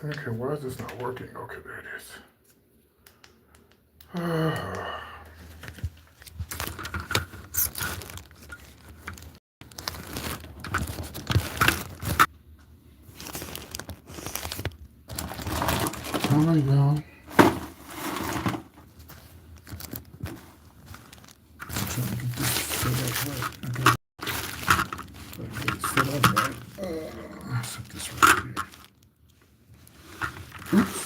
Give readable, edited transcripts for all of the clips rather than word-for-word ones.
Okay, why is this not working? Okay, there it is. All right, y'all. I'm trying to get this set up right. Okay. Get it set up right. Set this right here. Oops.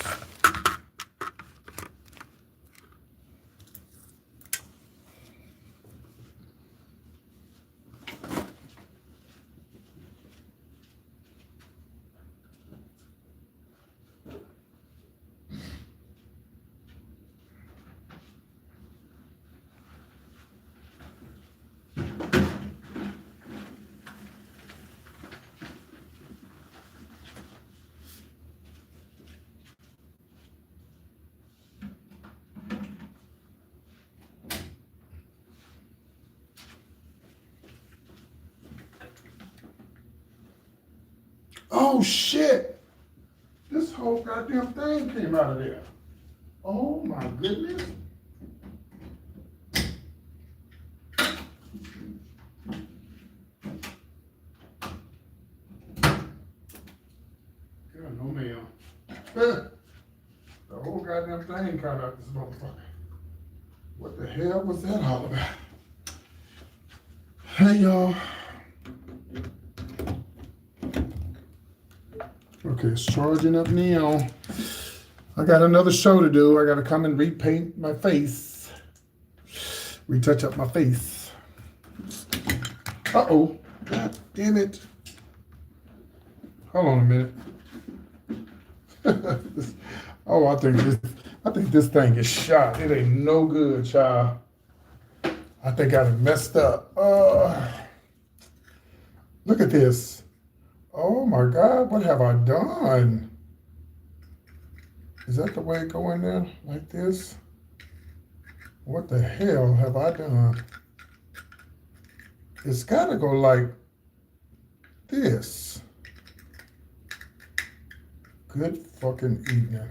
Oh shit! This whole goddamn thing came out of there. Oh my goodness. God, no ma'am. The whole goddamn thing came out of this motherfucker. What the hell was that all about? Hey y'all. Okay, it's charging up now. I got another show to do. I got to come and repaint my face. Retouch up my face. Uh-oh. God damn it. Hold on a minute. Oh, I think this thing is shot. It ain't no good, child. I think I done messed up. Look at this. Oh my God, what have I done? Is that the way it go in there? Like this? What the hell have I done? It's gotta go like this. Good fucking evening.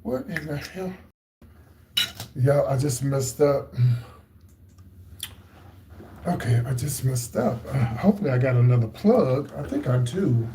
What in the hell? Yeah, I just messed up. Okay, I just messed up. Hopefully I got another plug. I think I do.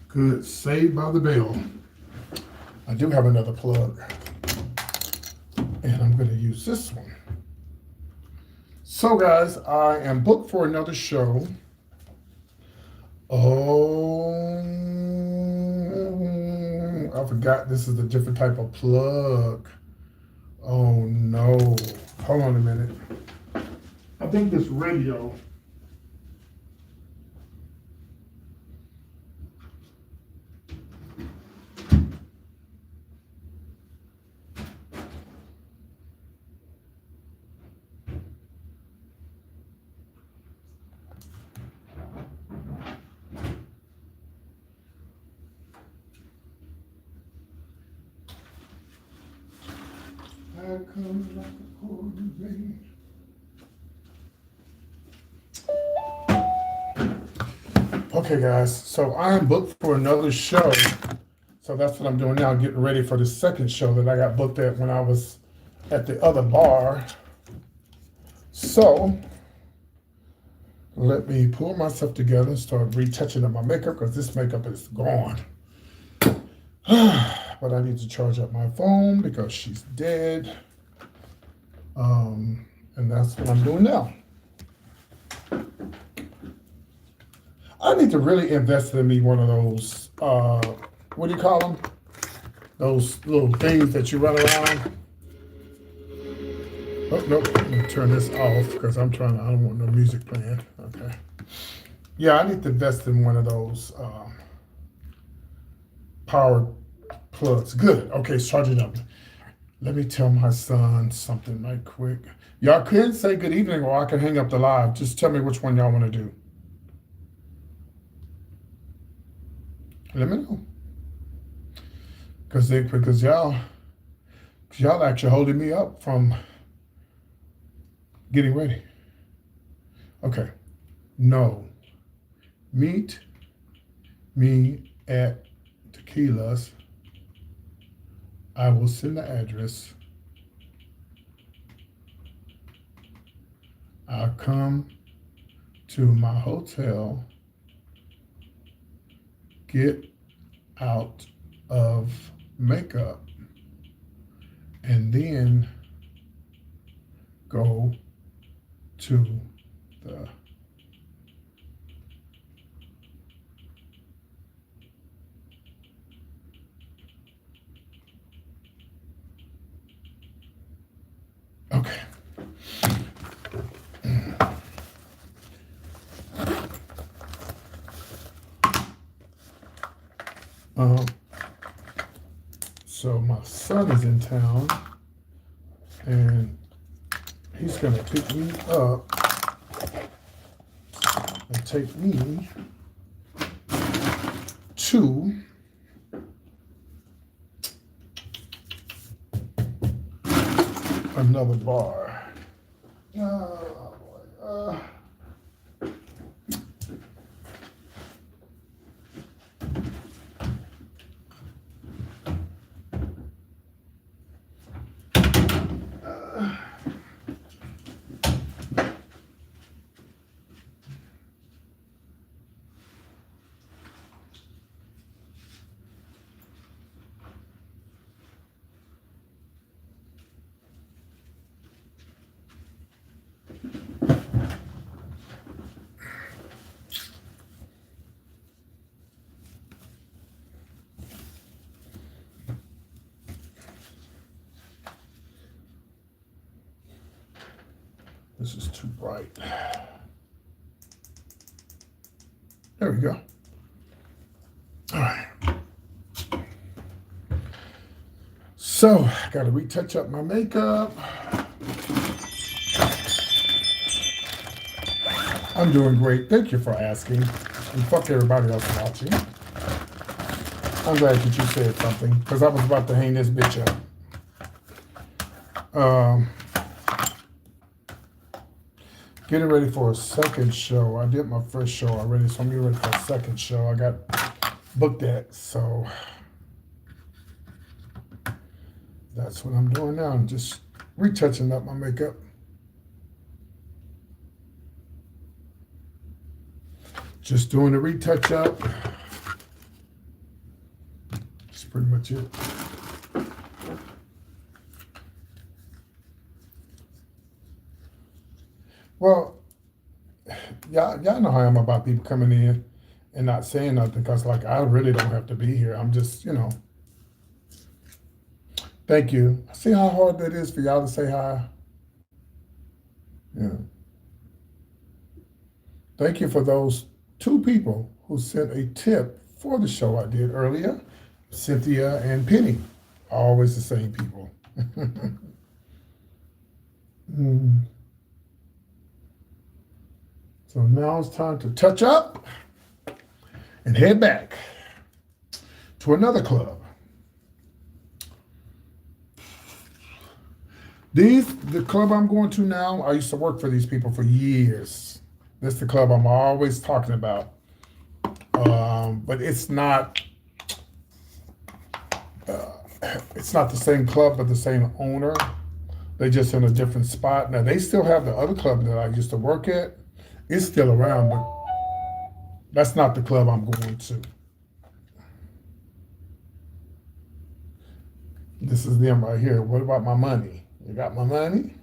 Good, saved by the bell. I do have another plug. And I'm going to use this one. So guys, I am booked for another show. Oh, I forgot this is a different type of plug. Oh no. Hold on a minute. I think this radio. I come like a pouring rain. Okay, guys, so I am booked for another show. So that's what I'm doing now, getting ready for the second show that I got booked at when I was at the other bar. So let me pull myself together and start retouching up my makeup because this makeup is gone. But I need to charge up my phone because she's dead. And that's what I'm doing now. I need to really invest in me one of those, what do you call them? Those little things that you run around. Oh, nope, let me turn this off because I don't want no music playing. Okay. Yeah, I need to invest in one of those power plugs. Good. Okay, it's charging up. Let me tell my son something right quick. Y'all can say good evening or I can hang up the live. Just tell me which one y'all want to do. Let me know. Because y'all actually holding me up from getting ready. Okay. No. Meet me at Tequila's. I will send the address. I'll come to my hotel, get out of makeup, and then go to the okay. So my son is in town, and he's gonna pick me up and take me to another bar. Oh boy. This is too bright. There we go. All right. So, I got to retouch up my makeup. I'm doing great. Thank you for asking. And fuck everybody else watching. I'm glad that you said something because I was about to hang this bitch up. Getting ready for a second show. I did my first show already, so I'm getting ready for a second show. I got booked at, so that's what I'm doing now. I'm just retouching up my makeup. Just doing a retouch up. That's pretty much it. Well, y'all know how I am about people coming in and not saying nothing because, like, I really don't have to be here. I'm just, Thank you. See how hard that is for y'all to say hi? Yeah. Thank you for those 2 people who sent a tip for the show I did earlier, Cynthia and Penny. Always the same people. So now it's time to touch up and head back to another club. The club I'm going to now, I used to work for these people for years. This is the club I'm always talking about. But it's not the same club, but the same owner. They're just in a different spot. Now, they still have the other club that I used to work at. It's still around, but that's not the club I'm going to. This is them right here. What about my money? You got my money?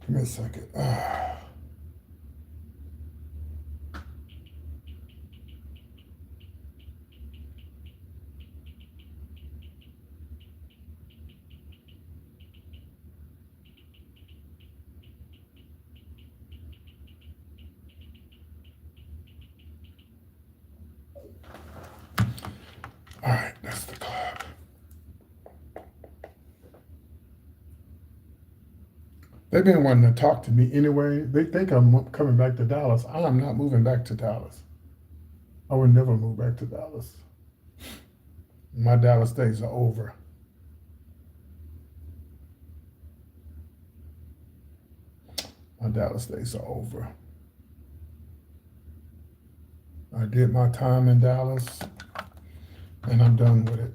Give me a second. All right, that's the club. They've been wanting to talk to me anyway. They think I'm coming back to Dallas. I am not moving back to Dallas. I would never move back to Dallas. My Dallas days are over. My Dallas days are over. I did my time in Dallas, and I'm done with it.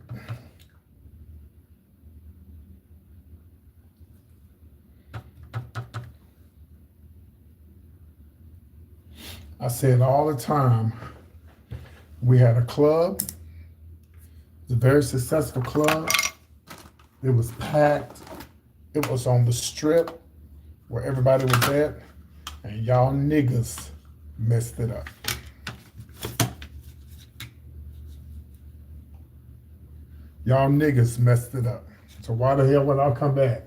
I say it all the time. We had a club. It was a very successful club. It was packed. It was on the strip where everybody was at, and y'all niggas messed it up. Y'all niggas messed it up. So why the hell would I come back?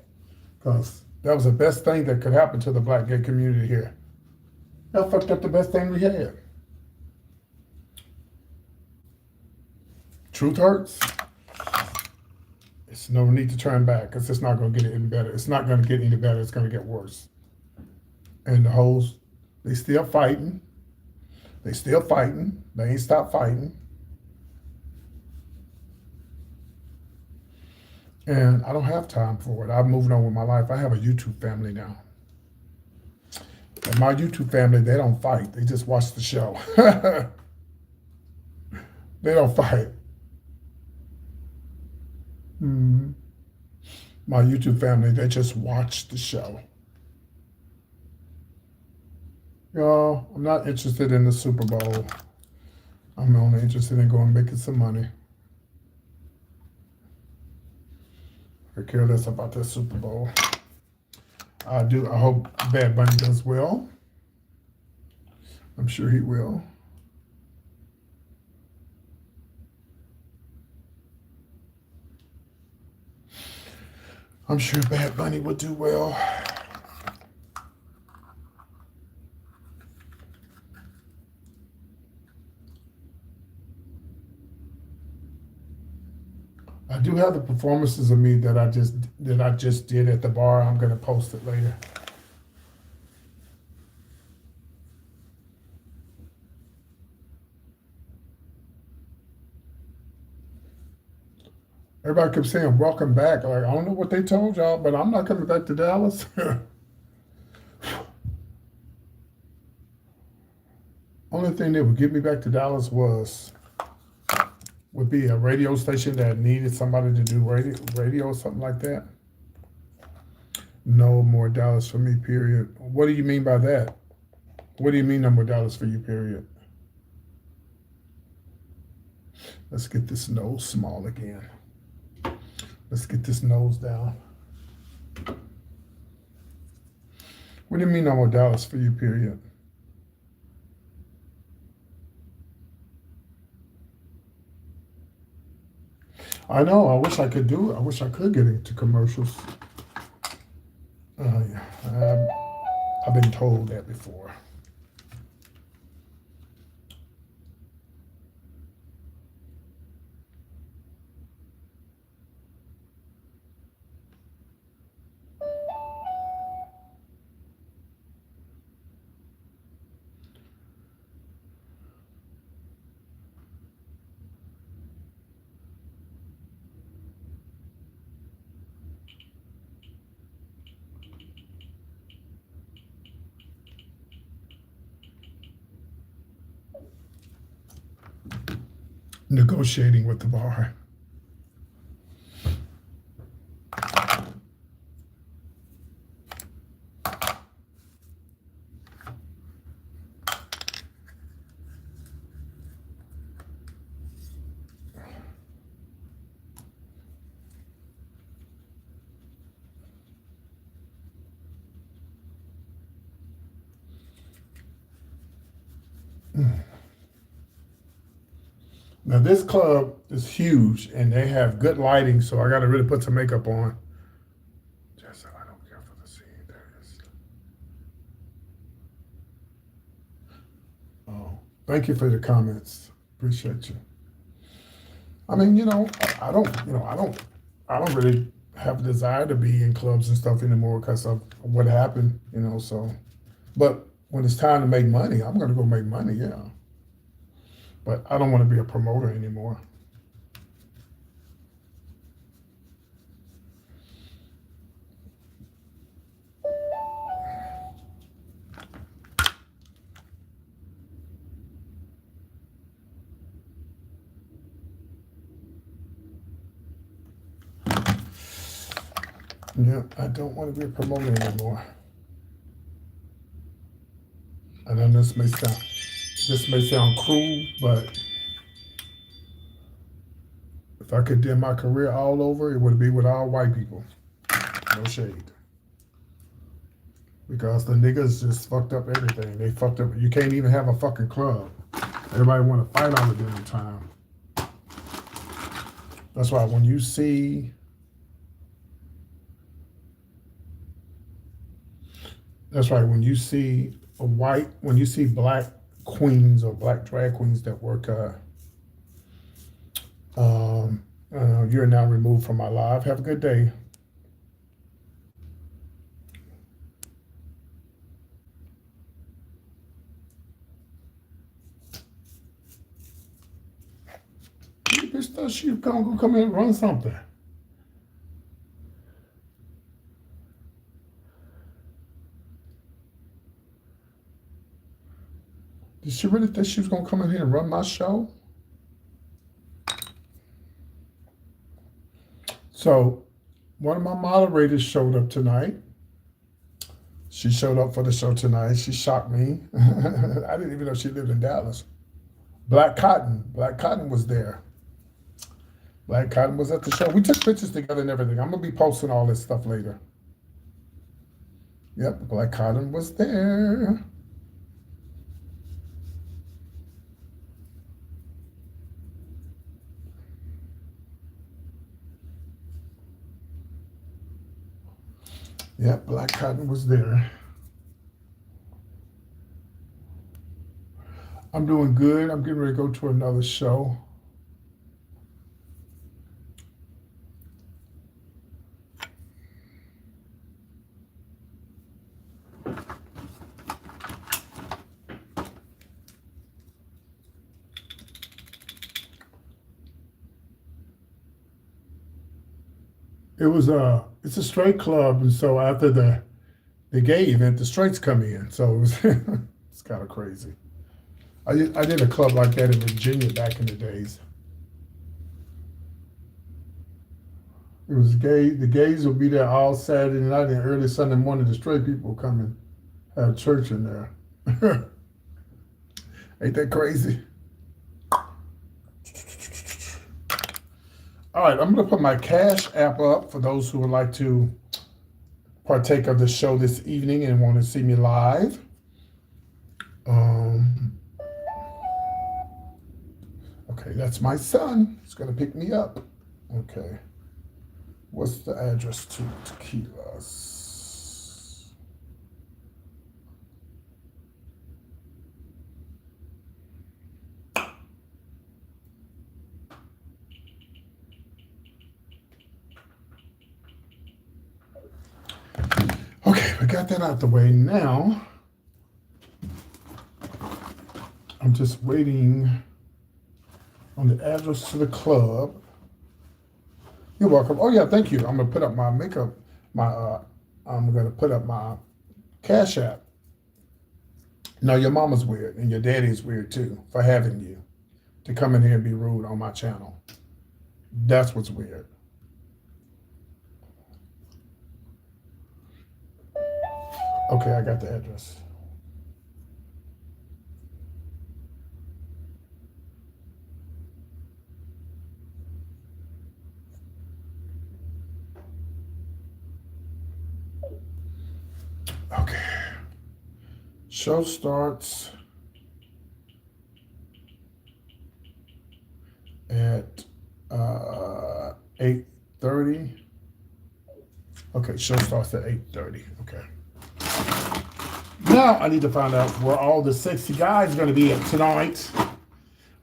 Because that was the best thing that could happen to the black gay community here. Y'all fucked up the best thing we had. Truth hurts. It's no need to turn back because it's not going to get any better. It's not going to get any better. It's going to get worse. And the hoes, they still fighting. They still fighting. They ain't stopped fighting. And I don't have time for it. I'm moving on with my life. I have a YouTube family now. And my YouTube family, they don't fight. They just watch the show. They don't fight. My YouTube family, they just watch the show. Y'all, I'm not interested in the Super Bowl. I'm only interested in going making some money. I care less about that Super Bowl. I hope Bad Bunny does well. I'm sure he will. I'm sure Bad Bunny will do well. I do have the performances of me that I just did at the bar. I'm gonna post it later. Everybody kept saying, welcome back. Like, I don't know what they told y'all, but I'm not coming back to Dallas. Only thing that would get me back to Dallas would be a radio station that needed somebody to do radio or something like that. No more Dallas for me, period. What do you mean by that? What do you mean no more Dallas for you, period? Let's get this nose small again. Let's get this nose down. What do you mean no more Dallas for you, period? I know, I wish I could do it. I wish I could get into commercials. Yeah, I've been told that before. Negotiating with the bar. Now this club is huge and they have good lighting, so I got to really put some makeup on. Just so I don't care for the scene. There it is. Oh, thank you for the comments. Appreciate you. I mean, I don't, I don't really have a desire to be in clubs and stuff anymore because of what happened, so. But when it's time to make money, I'm going to go make money, yeah. But I don't want to be a promoter anymore. Yeah, I don't want to be a promoter anymore. I know this may sound cruel, but if I could do my career all over, it would be with all white people. No shade. Because the niggas just fucked up everything. They fucked up. You can't even have a fucking club. Everybody want to fight all the damn time. That's why when you see black queens or black drag queens that work, you're now removed from my live. Have a good day. Bitch thought she was gonna come in and run something. Did she really think she was gonna come in here and run my show? So, one of my moderators showed up tonight. She showed up for the show tonight. She shocked me. I didn't even know she lived in Dallas. Black Cotton was there. Black Cotton was at the show. We took pictures together and everything. I'm going to be posting all this stuff later. Yep, Black Cotton was there. Yep, Black Cotton was there. I'm doing good. I'm getting ready to go to another show. It's a straight club, and so after the gay event, the straights come in. So it was it's kind of crazy. I did a club like that in Virginia back in the days. It was gay. The gays will be there all Saturday night and early Sunday morning. The straight people come and have church in there. Ain't that crazy? All right, I'm going to put my Cash App up for those who would like to partake of the show this evening and want to see me live. Okay, that's my son. He's going to pick me up. Okay. What's the address to Tequilas? Okay, we got that out the way. Now, I'm just waiting on the address to the club. You're welcome. Oh yeah, thank you. I'm gonna put up my makeup. I'm gonna put up my Cash App. No, your mama's weird and your daddy's weird too for having you to come in here and be rude on my channel. That's what's weird. Okay, I got the address. Okay. Show starts at 8:30. Okay, show starts at 8:30. Okay. Now I need to find out where all the sexy guys are going to be at tonight.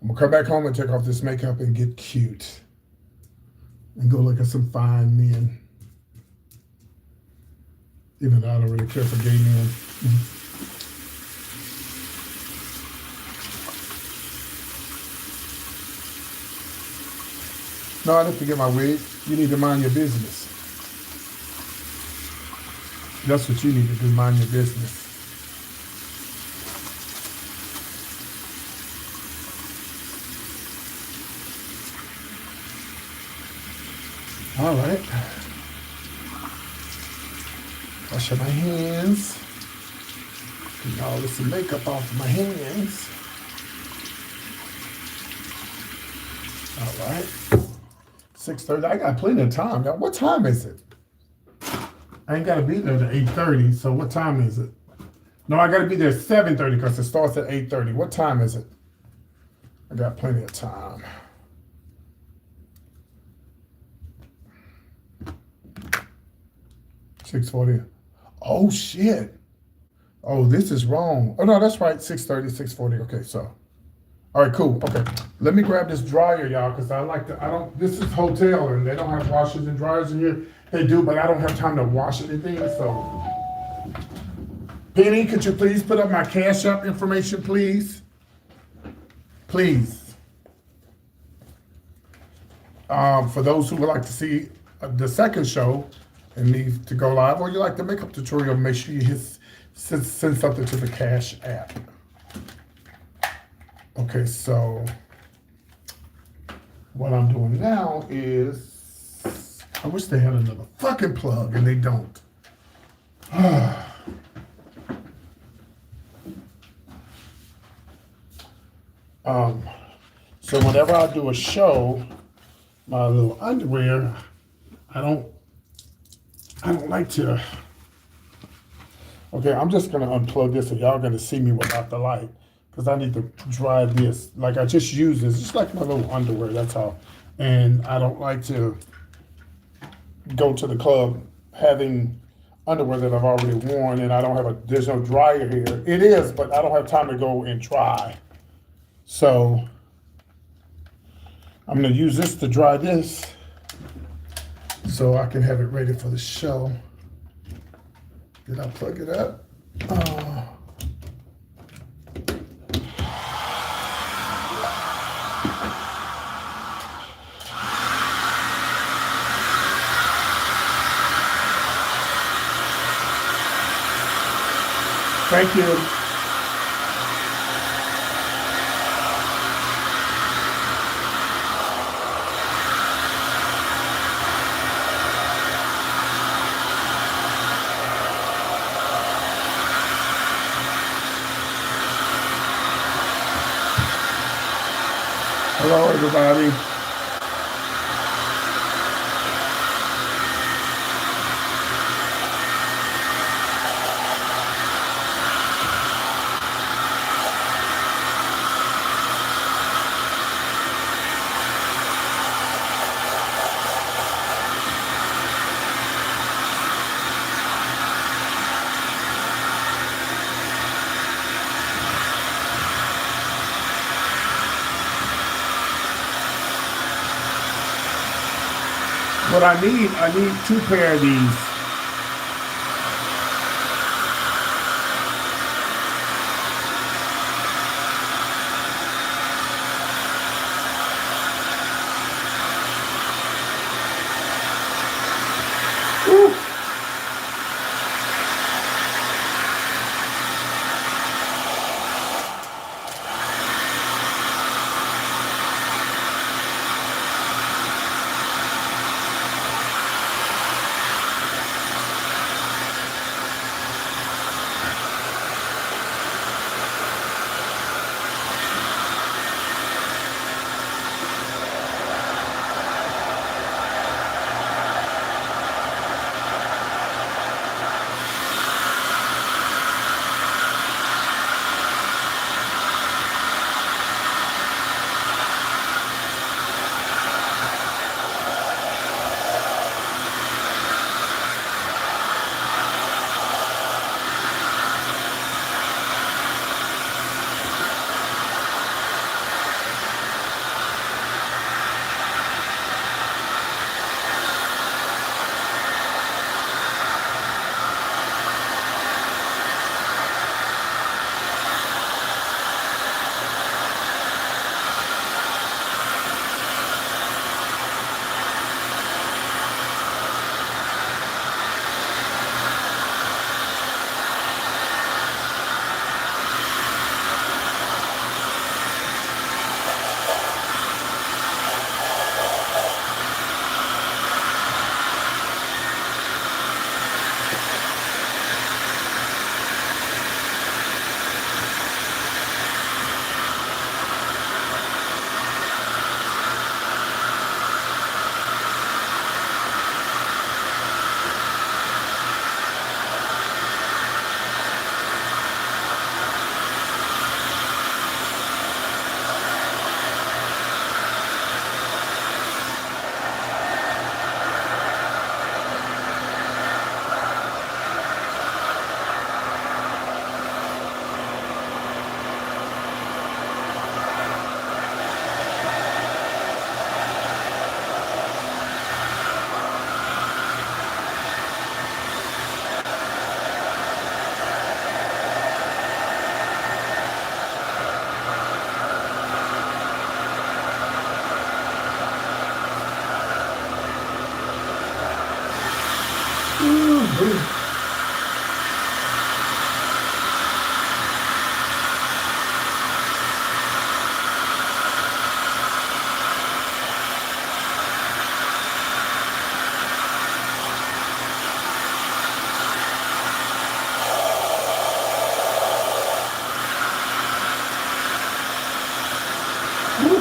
I'm gonna come back home and take off this makeup and get cute. And go look at some fine men. Even though I don't really care for gay men. No, I didn't forget my wig. You need to mind your business. That's what you need to do, mind your business. All right. Wash my hands. Get all this makeup off my hands. All right. 6:30. I got plenty of time. Now, what time is it? I ain't got to be there at 8:30. So what time is it? No, I got to be there at 7:30 because it starts at 8:30. What time is it? I got plenty of time. $6:40. Oh shit. Oh, this is wrong. Oh no, that's right. 6:30, 6:40. Okay, so. All right, cool. Okay. Let me grab this dryer, y'all, because this is hotel and they don't have washers and dryers in here. They do, but I don't have time to wash anything, so. Penny, could you please put up my Cash App information, please? Please. For those who would like to see the second show, and need to go live, or you like the makeup tutorial, make sure you send something to the Cash App. Okay, so what I'm doing now is, I wish they had another fucking plug, and they don't. So whenever I do a show, my little underwear, I don't like to. Okay, I'm just gonna unplug this, and y'all gonna see me without the light, because I need to dry this. Like, I just use this, just like my little underwear. That's all. And I don't like to go to the club having underwear that I've already worn, and I don't have there's no dryer here. It is, but I don't have time to go and dry. So I'm gonna use this to dry this, so I can have it ready for the show. Did I plug it up? Thank you. Hello, everybody. What I need 2 pair of these. Woo.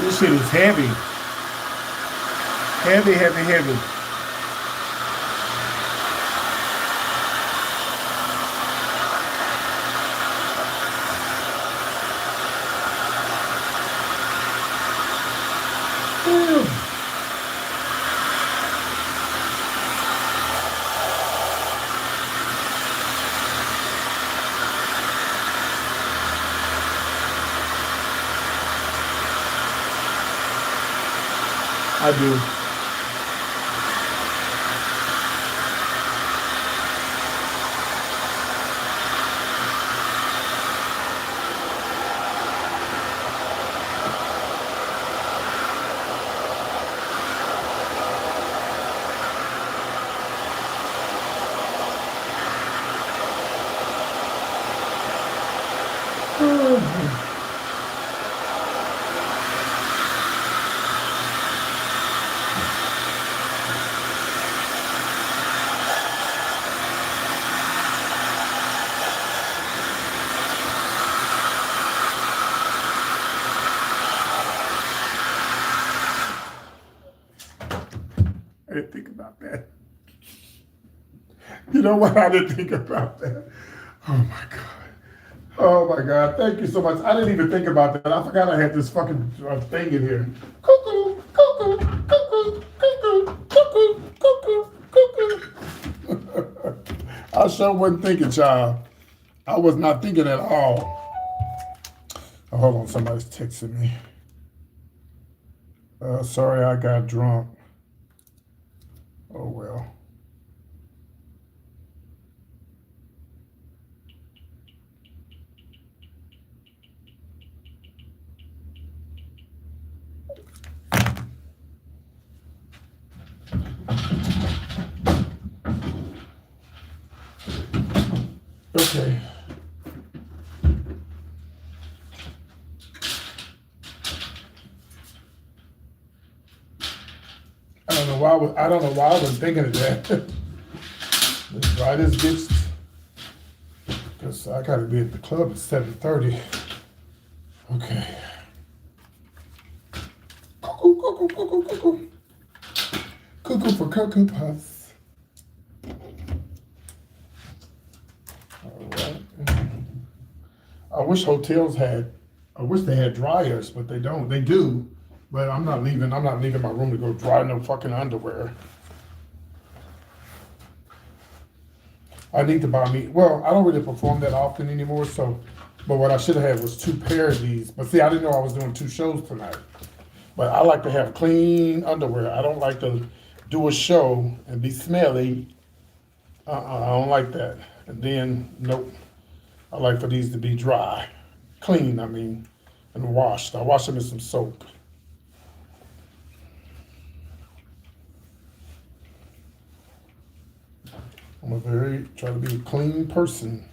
This shit is heavy. Heavy, heavy, heavy. I do. I didn't think about that. You know what? I didn't think about that. Oh my God. Oh my God. Thank you so much. I didn't even think about that. I forgot I had this fucking thing in here. Cuckoo, cuckoo, cuckoo, cuckoo, cuckoo, cuckoo, cuckoo. I sure wasn't thinking, child. I was not thinking at all. Oh, hold on. Somebody's texting me. Sorry, I got drunk. Oh, well. Okay. I don't know why I was thinking of that. Let's try this bitch. Because I gotta be at the club at 7:30. Okay. Cuckoo, cuckoo, cuckoo, cuckoo. Cuckoo for Cocoa Puffs. All right. I wish they had dryers, but they don't. They do, but I'm not leaving my room to go dry no fucking underwear. I need to buy me, well, I don't really perform that often anymore, but what I should have had was 2 pair of these. But see, I didn't know I was doing 2 shows tonight. But I like to have clean underwear. I don't like to do a show and be smelly. I don't like that. And then, nope. I like for these to be dry. Clean, I mean, and washed. I wash them in some soap. Try to be a clean person.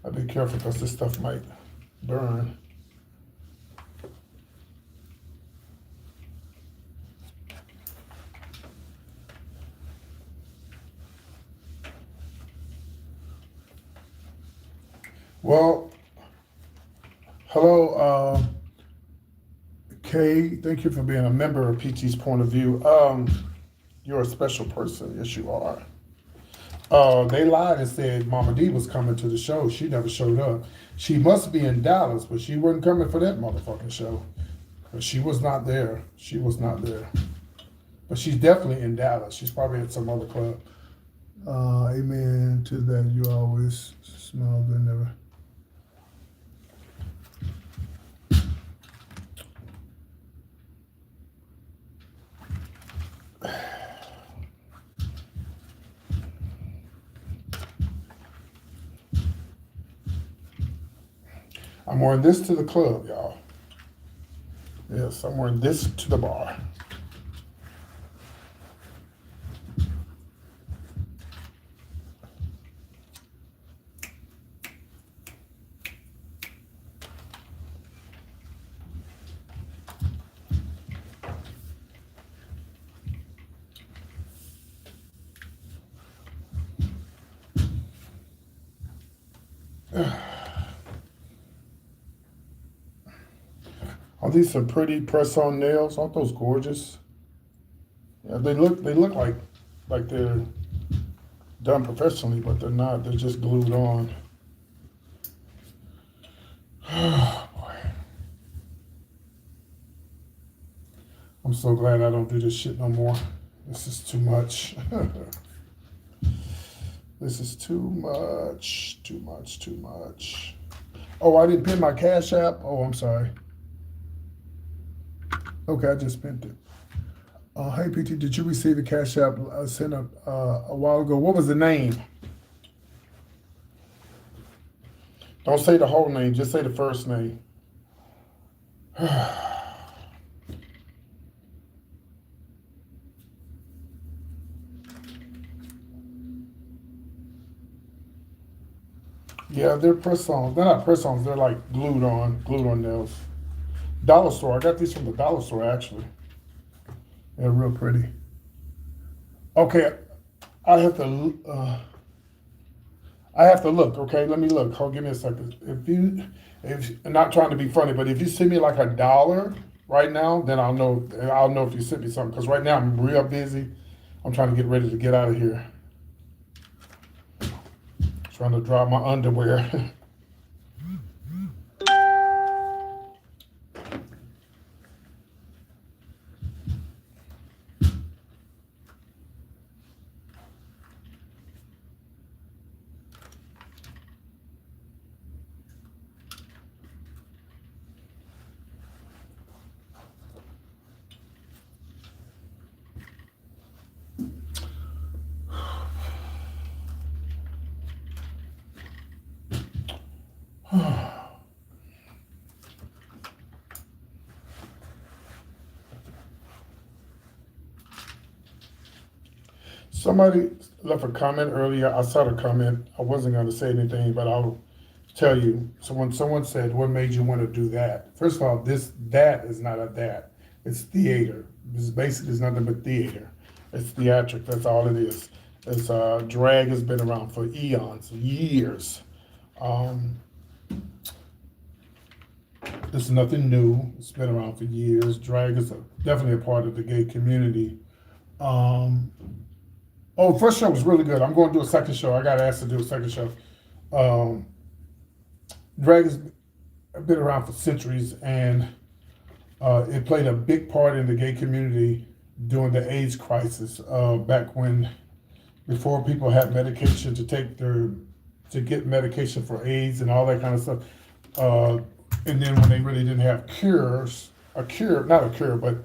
I'll be careful because this stuff might burn. Well, hello, Kay. Thank you for being a member of PT's Point of View. You're a special person. Yes, you are. They lied and said Mama D was coming to the show. She never showed up. She must be in Dallas, but she wasn't coming for that motherfucking show. But she was not there. She was not there. But she's definitely in Dallas. She's probably at some other club. Amen to that. You always smell good, never. I'm wearing this to the club, y'all. Yes, I'm wearing this to the bar. Are these some pretty press-on nails? Aren't those gorgeous? Yeah, they look like they're done professionally, but they're not. They're just glued on. Oh, boy. I'm so glad I don't do this shit no more. This is too much. This is too much, too much, too much. Oh, I didn't pin my Cash App? Oh, I'm sorry. Okay, I just pinned it. Hey, PT, did you receive the Cash App I sent a while ago? What was the name? Don't say the whole name, just say the first name. Yeah, they're press-ons. They're not press-ons, they're like glued on nails. Dollar store, I got these from the dollar store, actually. They're real pretty. Okay, I have to look, okay? Let me look. Hold, give me a second. If I'm not trying to be funny, but if you send me like $1 right now, then I'll know if you sent me something. Because right now I'm real busy. I'm trying to get ready to get out of here. Trying to dry my underwear. Somebody left a comment earlier. I saw the comment. I wasn't going to say anything, but I'll tell you. Someone said, "What made you want to do that?" First of all, that is not a that. It's theater. This basically is nothing but theater. It's theatric. That's all it is. It's drag has been around for eons, years. It's nothing new. It's been around for years. Drag is definitely a part of the gay community. First show was really good. I'm going to do a second show. I got asked to do a second show. Drag has been around for centuries, and it played a big part in the gay community during the AIDS crisis, back before people had medication to get medication for AIDS and all that kind of stuff. And then when they really didn't have not a cure, but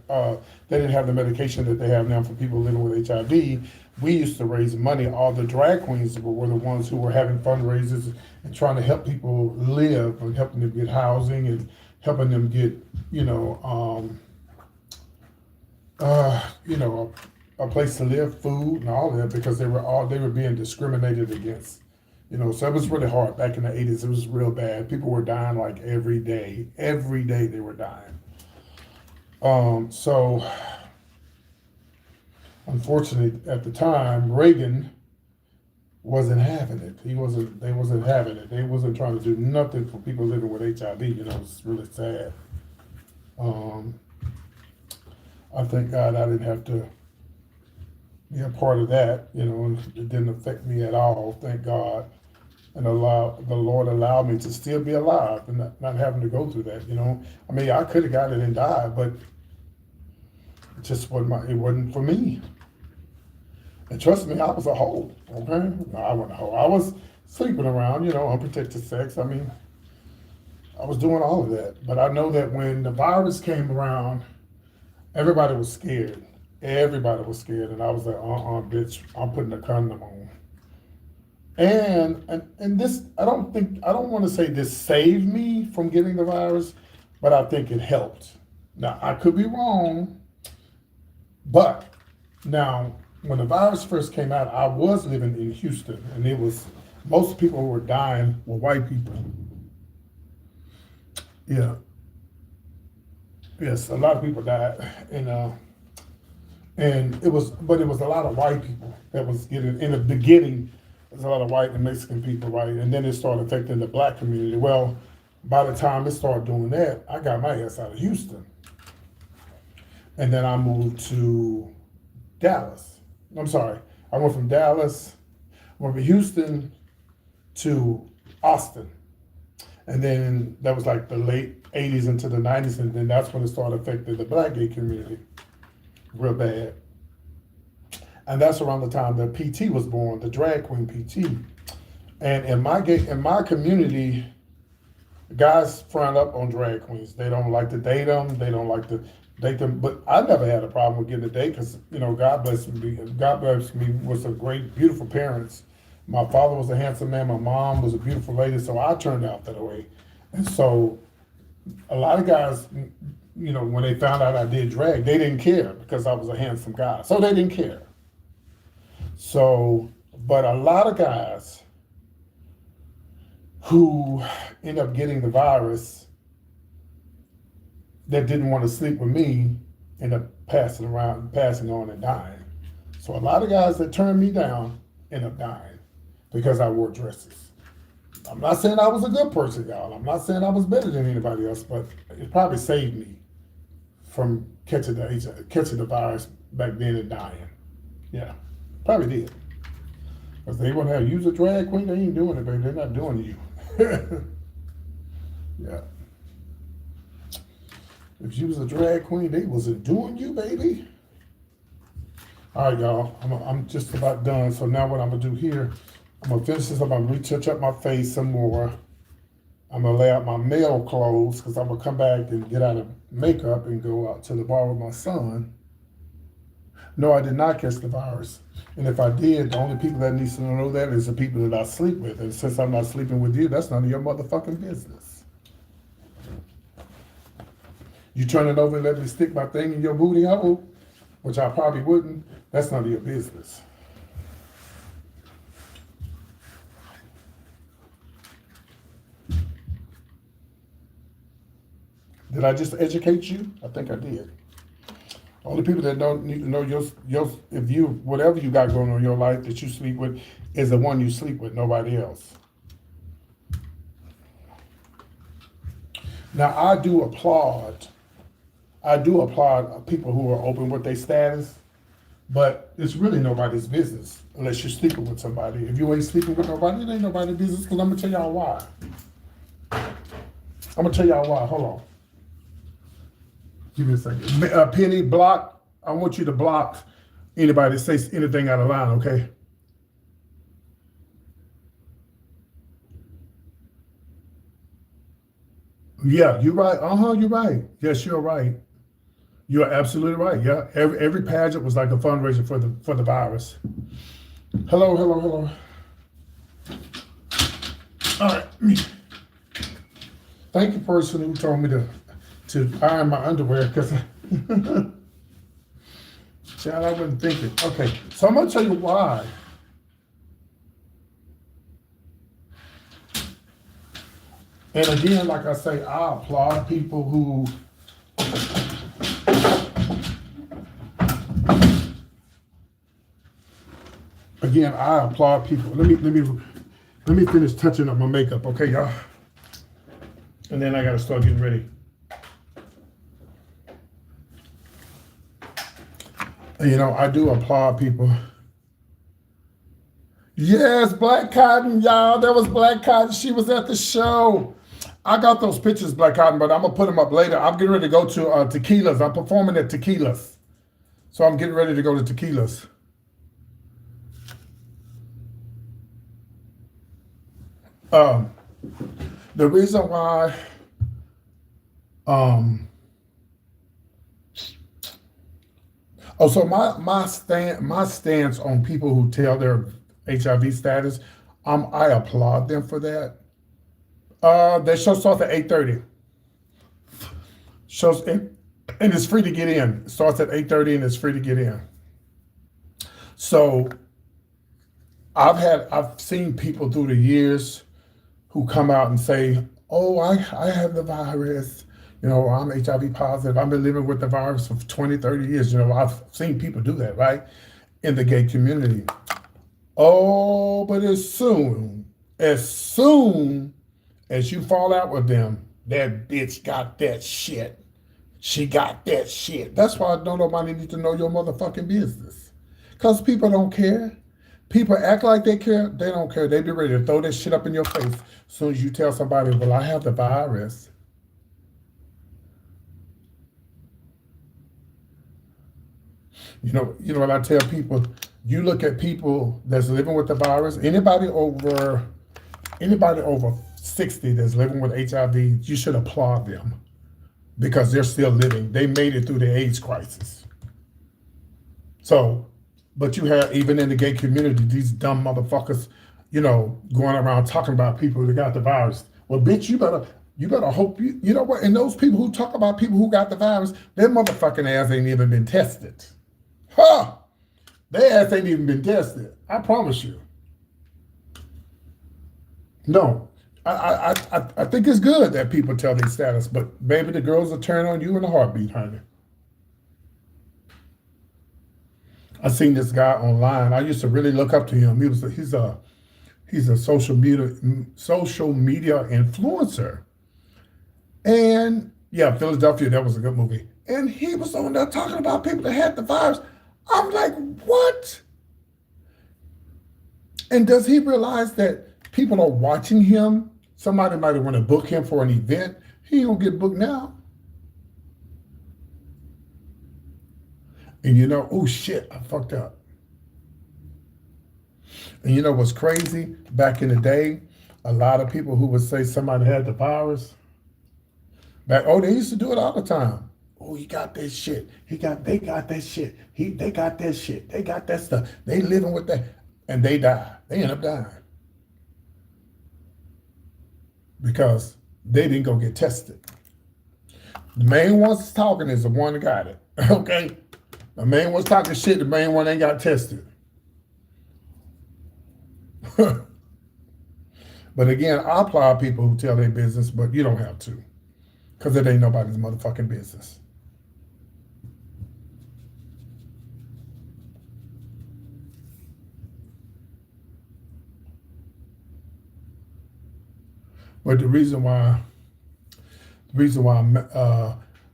they didn't have the medication that they have now for people living with HIV, we used to raise money. All the drag queens were the ones who were having fundraisers and trying to help people live and helping them get housing and helping them get, a place to live, food, and all of that, because they were being discriminated against. So it was really hard back in the 80s. It was real bad. People were dying like every day. Every day they were dying. So unfortunately, at the time, Reagan wasn't having it. They wasn't having it. They wasn't trying to do nothing for people living with HIV. It's really sad. I thank God I didn't have to be a part of that. It didn't affect me at all. Thank God. And the Lord allowed me to still be alive and not having to go through that. I could have got it and died, but it just it wasn't for me. And trust me, I was a hoe, okay? No, I wasn't a hoe. I was sleeping around, unprotected sex. I was doing all of that. But I know that when the virus came around, everybody was scared. Everybody was scared. And I was like, bitch, I'm putting a condom on. And this, I don't want to say this saved me from getting the virus, but I think it helped. Now, I could be wrong, but now, when the virus first came out, I was living in Houston, and most people who were dying were white people. Yeah. Yes, a lot of people died, and it was a lot of white people that was getting, in the beginning, there's a lot of white and Mexican people, right? And then it started affecting the black community. Well, By the time it started doing that, I got my ass out of Houston. And then I moved to Dallas. I'm sorry. I went from Dallas, went from Houston to Austin. And then that was like the late 80s into the 90s. And then that's when it started affecting the black gay community real bad. And that's around the time that PT was born, the drag queen PT. And in my community, guys frown up on drag queens. They don't like to date them. They don't like to date them. But I never had a problem with getting a date because, God bless me. God bless me with some great, beautiful parents. My father was a handsome man. My mom was a beautiful lady. So I turned out that way. And so a lot of guys, when they found out I did drag, they didn't care because I was a handsome guy. So they didn't care. So, but a lot of guys who end up getting the virus that didn't want to sleep with me end up passing on and dying. So a lot of guys that turned me down end up dying because I wore dresses. I'm not saying I was a good person, y'all. I'm not saying I was better than anybody else, but it probably saved me from catching the virus back then and dying. Yeah, probably did. Because they want to have use a drag queen, they ain't doing it, baby. They're not doing to you. Yeah. If you was a drag queen, they wasn't doing you, baby. All right, y'all. I'm just about done. So now what I'm gonna do here, I'm gonna finish this up. I'm gonna retouch up my face some more. I'm gonna lay out my male clothes because I'm gonna come back and get out of makeup and go out to the bar with my son. No, I did not catch the virus. And if I did, the only people that needs to know that is the people that I sleep with. And since I'm not sleeping with you, that's none of your motherfucking business. You turn it over and let me stick my thing in your booty hole, which I probably wouldn't, that's none of your business. Did I just educate you? I think I did. Only people that don't need to know if you, whatever you got going on in your life that you sleep with is the one you sleep with, nobody else. Now, I do applaud people who are open with their status, but it's really nobody's business unless you're sleeping with somebody. If you ain't sleeping with nobody, it ain't nobody's business, because I'm going to tell y'all why. Hold on. Give me a second. Penny, block. I want you to block anybody that says anything out of line, okay? Yeah, you're right. You're right. Yes, you're right. You're absolutely right. Yeah, every pageant was like a fundraiser for the virus. Hello. All right. Thank you, person who told me to iron my underwear, because child, I wasn't thinking. Okay, so I'm gonna tell you why. And again, like I say, I applaud people who Let me finish touching up my makeup, okay, y'all? And then I gotta start getting ready. I do applaud people. Yes, Black Cotton, y'all. That was Black Cotton. She was at the show. I got those pictures, Black Cotton, but I'm gonna put them up later. I'm getting ready to go to Tequila's. I'm performing at Tequila's. So I'm getting ready to go to Tequila's. The reason why so my stance on people who tell their HIV status, I applaud them for that. Their show starts at 8:30. And it's free to get in. It starts at 8:30 and it's free to get in. So I've seen people through the years who come out and say, "Oh, I have the virus. I'm HIV positive. I've been living with the virus for 20, 30 years." I've seen people do that, right? In the gay community. Oh, but as soon as you fall out with them, that bitch got that shit. She got that shit. That's why don't nobody need to know your motherfucking business. Because people don't care. People act like they care. They don't care. They be ready to throw that shit up in your face as soon as you tell somebody, well, I have the virus. You know what I tell people? You look at people that's living with the virus, anybody over 60 that's living with HIV, you should applaud them because they're still living. They made it through the AIDS crisis. So, but you have, even in the gay community, these dumb motherfuckers, going around talking about people that got the virus. Well, bitch, you better hope you know what? And those people who talk about people who got the virus, their motherfucking ass ain't even been tested. Huh? Their ass ain't even been tested. I promise you. No, I think it's good that people tell their status, but baby, the girls will turn on you in a heartbeat, honey. I seen this guy online. I used to really look up to him. He's a social media influencer, and yeah, Philadelphia. That was a good movie. And he was on there talking about people that had the virus. I'm like, what? And does he realize that people are watching him? Somebody might want to book him for an event. He don't get booked now. And oh shit, I fucked up. And you know what's crazy? Back in the day, a lot of people who would say somebody had the virus, they used to do it all the time. Oh, he got that shit. They got that shit. They got that shit. They got that stuff. They living with that. And they die. They end up dying. Because they didn't go get tested. The main one's talking is the one that got it. Okay? The main one's talking shit, the main one ain't got tested. But again, I applaud people who tell their business, but you don't have to. Because it ain't nobody's motherfucking business. But the reason why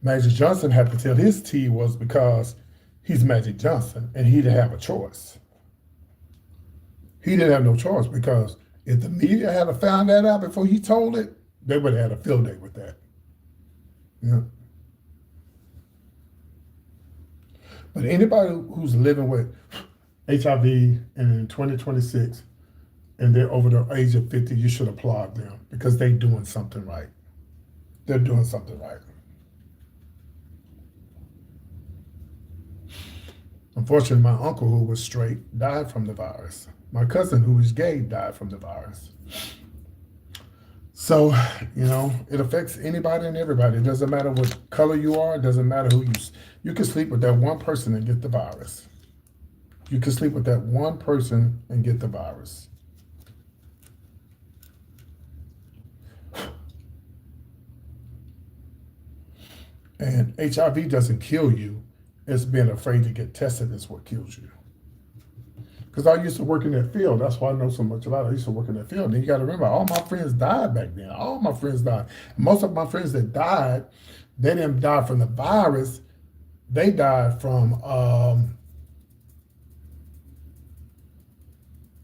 Magic Johnson had to tell his tea was because he's Magic Johnson and he didn't have a choice. He didn't have no choice because if the media had found that out before he told it, they would have had a field day with that. Yeah. But anybody who's living with HIV and in 2026 and they're over the age of 50, you should applaud them because they're doing something right. They're doing something right. Unfortunately, my uncle, who was straight, died from the virus. My cousin, who was gay, died from the virus. So, it affects anybody and everybody. It doesn't matter what color you are. It doesn't matter who you can sleep with that one person and get the virus. You can sleep with that one person and get the virus. And HIV doesn't kill you. It's being afraid to get tested is what kills you. Because I used to work in that field. That's why I know so much about it. I used to work in that field. And you got to remember, all my friends died back then. All my friends died. And most of my friends that died, they didn't die from the virus. They died from,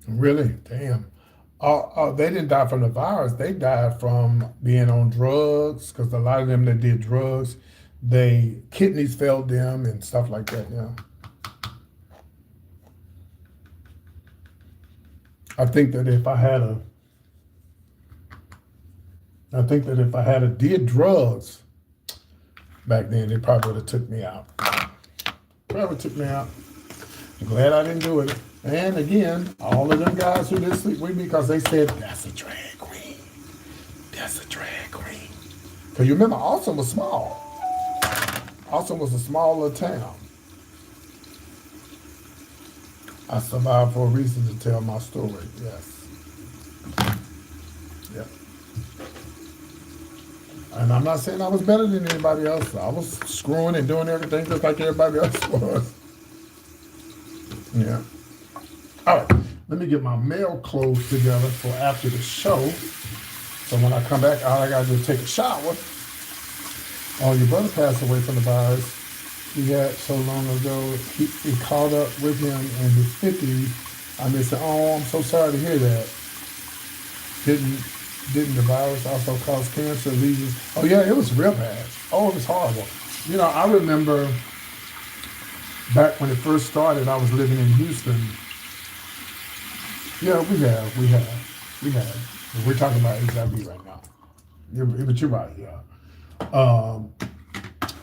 really? Damn. They didn't die from the virus. They died from being on drugs, because a lot of them that did drugs, kidneys failed them and stuff like that. Yeah. I think that if I had did drugs back then, they probably would have took me out. Probably took me out. I'm glad I didn't do it. And again, all of them guys who didn't sleep with me because they said, that's a drag queen. That's a drag queen. Because you remember, Austin was small. Austin was a small little town. I survived for a reason to tell my story, yes. Yep. And I'm not saying I was better than anybody else. I was screwing and doing everything just like everybody else was. Yeah. All right, let me get my mail clothes together for after the show. So when I come back, all I gotta do is take a shower. Oh, your brother passed away from the virus he had so long ago. He caught up with him in his 50s. I mean, said, oh, I'm so sorry to hear that. Didn't the virus also cause cancer, lesions? Oh yeah, it was real bad. Oh, it was horrible. You know, I remember back when it first started, I was living in Houston. Yeah, we have. We're talking about HIV right now. Yeah, but you're right, yeah. Um,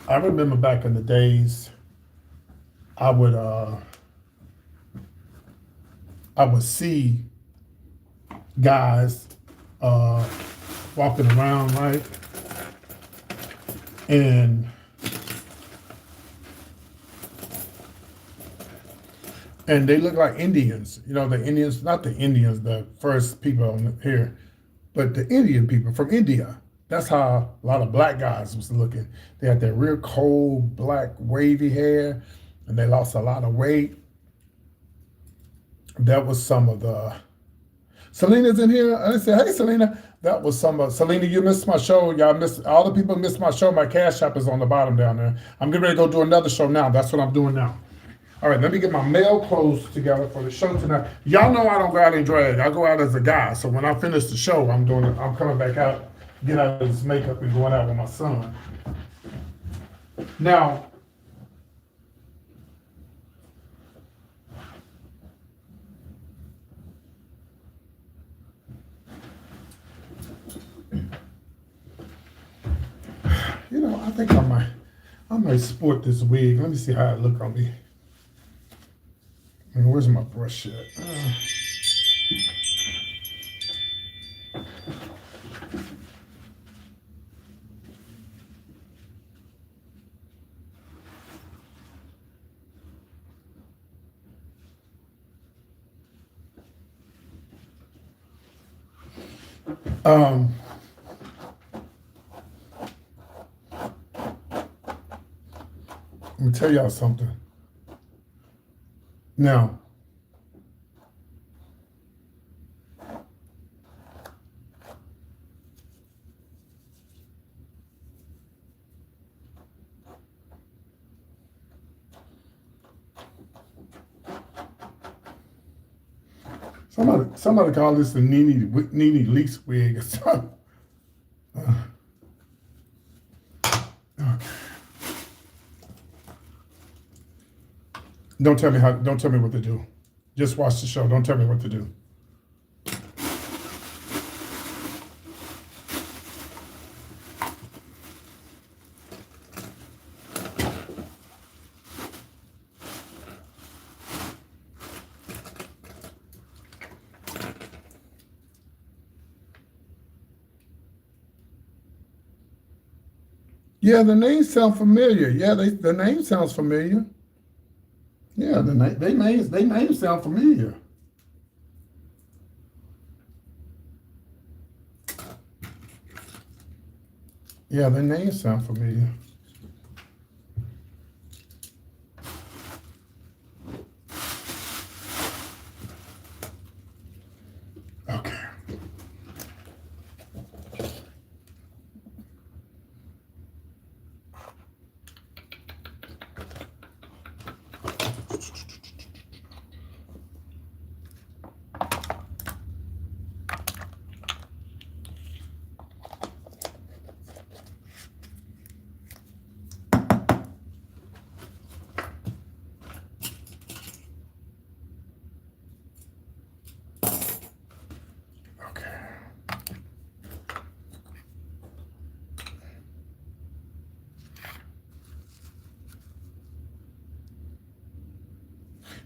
I remember back in the days, I would uh, I would see guys uh, walking around, right, and they look like Indians. You know, the Indians, not the Indians, the first people here, but the Indian people from India. That's how a lot of black guys was looking. They had that real cold, black, wavy hair, and they lost a lot of weight. That was some of the. Selena's in here. I said, hey, Selena. That was some of. Selena, you missed my show. Y'all missed. All the people missed my show. My Cash App is on the bottom down there. I'm getting ready to go do another show now. That's what I'm doing now. All right, let me get my male clothes together for the show tonight. Y'all know I don't go out in drag. I go out as a guy. So when I finish the show, I'm coming back out, get out of this makeup and going out with my son. Now, you know, I think I might sport this wig. Let me see how it look on me. Where's my brush at? Um, let me tell y'all something. Now, somebody call this the Nene Leaks wig or something. Okay. Don't tell me what to do. Just watch the show. Don't tell me what to do. Yeah, the names sound familiar. Yeah, the name sounds familiar. Yeah, they names sound familiar. Yeah, the names sound familiar. Okay.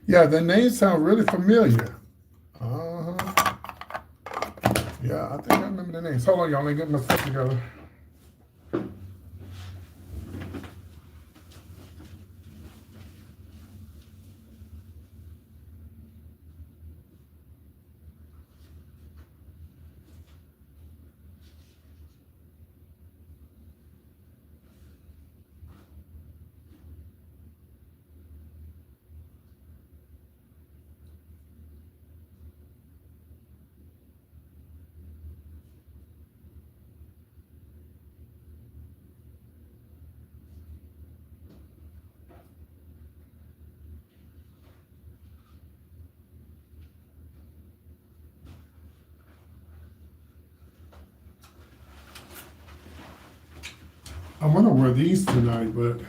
Yeah, the names sound really familiar. Uh-huh. Yeah, I think I remember the names. Hold on, y'all. Let me get my stuff together. I'm gonna wear these tonight, but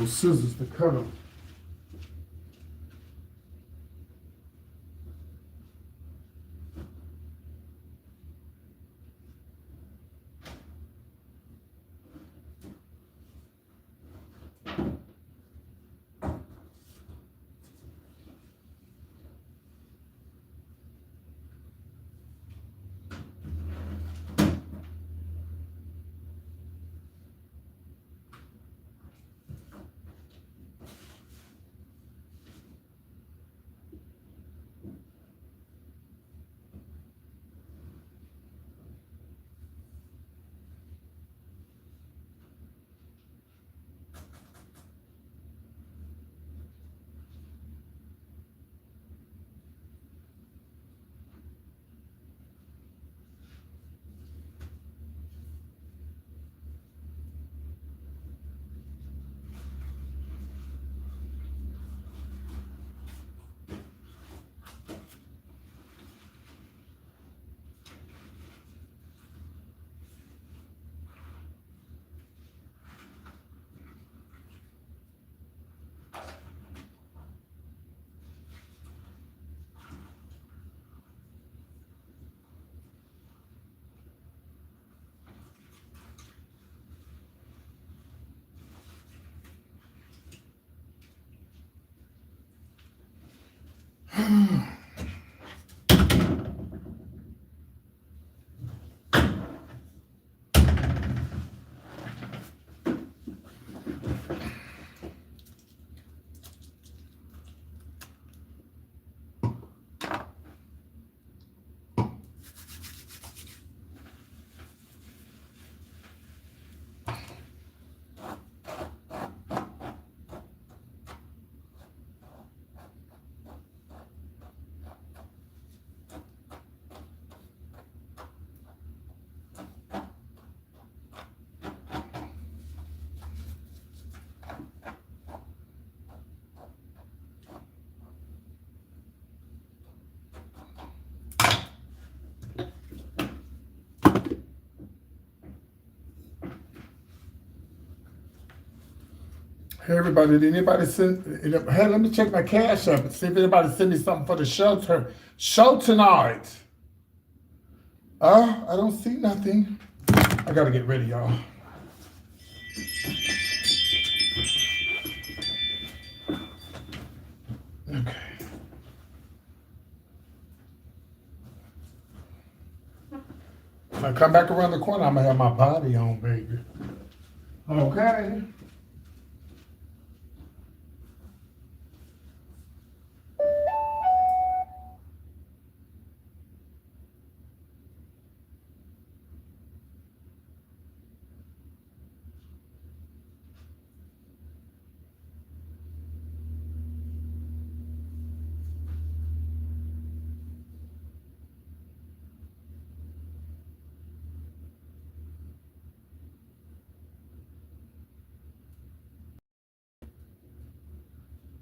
scissors to cut them. Hey everybody, did anybody send? Hey, let me check my cash app and see if anybody sent me something for the show tonight. I don't see nothing. I gotta get ready, y'all. Okay. When I come back around the corner, I'm gonna have my body on, baby. Okay.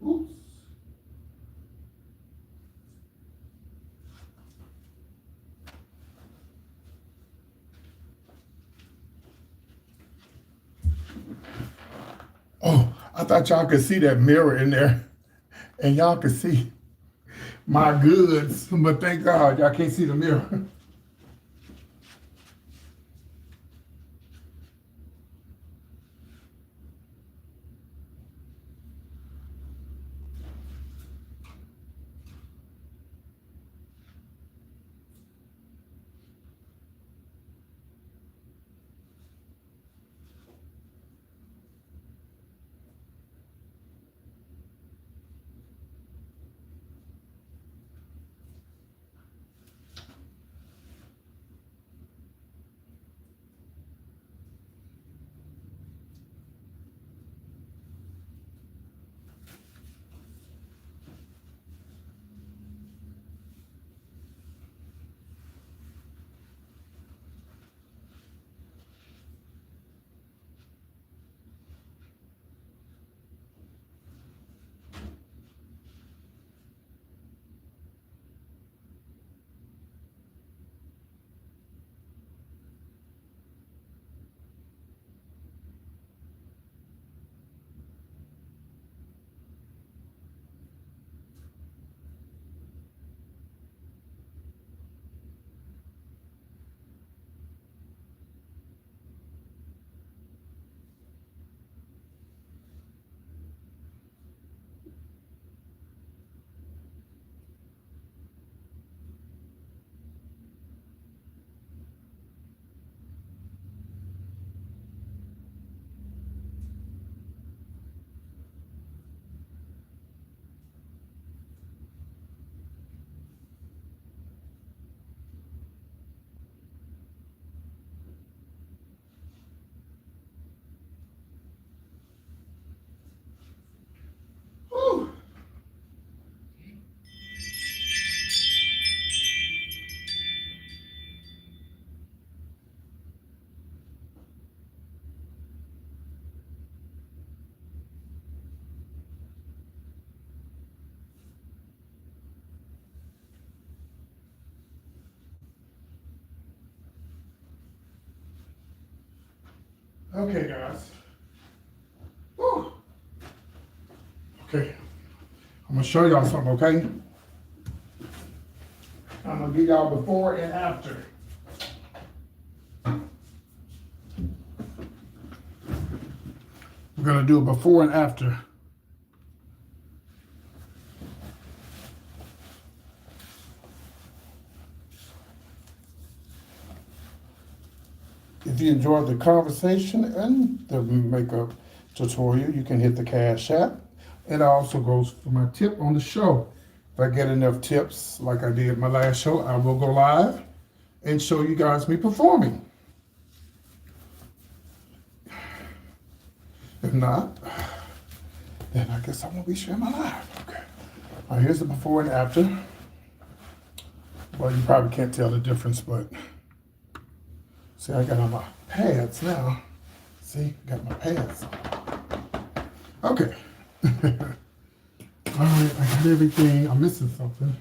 Oops. Oh, I thought y'all could see that mirror in there, and y'all could see my goods, but thank God y'all can't see the mirror. Okay, guys. Woo. Okay, I'm gonna show y'all something, okay? I'm gonna give y'all before and after. We're gonna do a before and after. If you enjoyed the conversation and the makeup tutorial, you can hit the Cash App. It also goes for my tip on the show. If I get enough tips, like I did my last show, I will go live and show you guys me performing. If not, then I guess I won't be sharing my life. Okay. All right, here's the before and after. Well, you probably can't tell the difference, but see, I got on my pads now. See, got my pads on. Okay. All right, I got everything. I'm missing something.